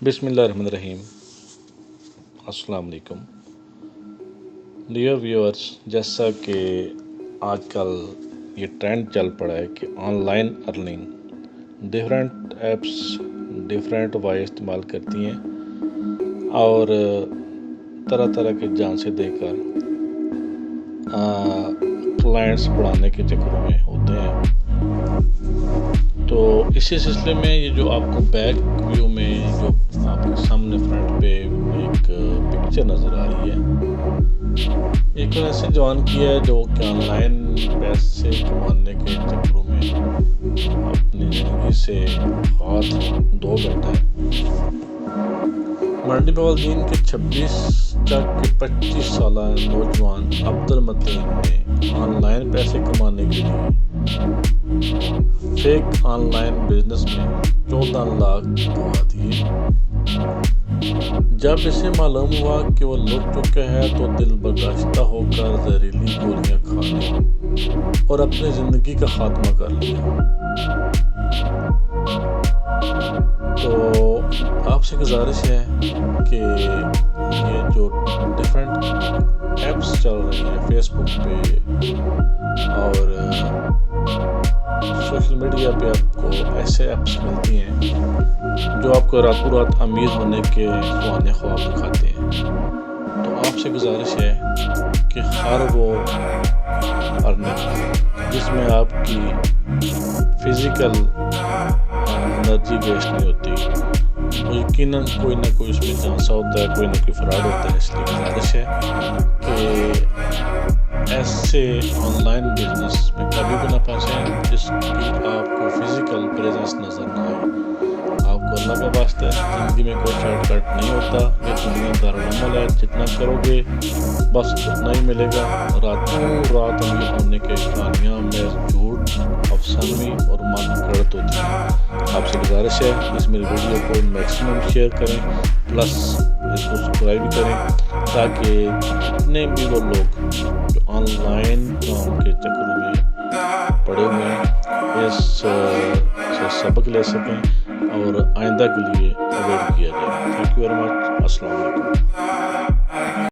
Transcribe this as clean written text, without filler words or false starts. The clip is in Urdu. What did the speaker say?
بسم اللہ الرحمن الرحیم. السلام علیکم ڈیئر ویورز. جیسا کہ آج کل یہ ٹرینڈ چل پڑا ہے کہ online earning different apps different way استعمال کرتی ہیں اور طرح طرح کے جانسے دے کر کلائنٹس بڑھانے کے چکروں میں ہوتے ہیں. تو اسی سلسلے میں یہ جو آپ کو بیک ویو میں جو آپ کے سامنے فرنٹ پہ ایک پکچر نظر آ رہی ہے، ایک ایسے جوان کی ہے جو کہ آن لائن پیسے کمانے کے چکروں میں اپنی زندگی سے ہاتھ دھو بیٹھا ہے. منڈی بہاؤالدین کے 25 سالہ نوجوان عبدالمتین نے آن لائن پیسے کمانے کے لیے فیک آن لائن بزنس میں 14 لاکھ کما دیے. جب اسے معلوم ہوا کہ وہ لٹ چکا ہے تو دلبرداشتہ ہو کر زہریلی گولیاں کھانے اور اپنی زندگی کا خاتمہ کر لیا. تو آپ سے گزارش ہے کہ یہ جو ڈفرینٹ ایپس چل رہی ہیں فیس بک پہ اور سوشل میڈیا پہ، آپ کو ایسے ایپس ملتی ہیں جو آپ کو راتوں رات امیر ہونے کے سہانے خواب دکھاتے ہیں. تو آپ سے گزارش ہے کہ ہر وہ ارننگ جس میں آپ کی فزیکل انرجی ویسٹ نہیں ہوتی، وہ یقیناً کوئی نہ کوئی اس میں جھانسا ہوتا ہے، کوئی نہ کوئی فراڈ ہوتا ہے. اس لیے گزارش ہے کہ ایسے آن لائن بزنس میں کبھی بھی نہ پھنسیں جس کی آپ کو فزیکل پریزنس نظر نہ آئے. آپ کو اللہ کا واسطہ ہے، زندگی میں کوئی شارٹ کٹ نہیں ہوتا. یہ دنیا دارالعمل ہے، جتنا کرو گے بس اتنا ہی ملے گا. راتوں رات امیر ہونے کے کہانیاں میں جھوٹ، افسانوی اور من گڑت ہوتی ہیں. آپ سے گزارش ہے اس میری ویڈیو کو میکسیمم شیئر کریں، پلس اس کو سبسکرائب بھی کریں تاکہ جتنے بھی وہ لوگ جو آن لائن کام کے چکروں میں پڑے ہوئے ہیں اس سے سبق لے سکیں اور آئندہ کے لیے اوائڈ کیا جائے. Thank you very much. السلام علیکم.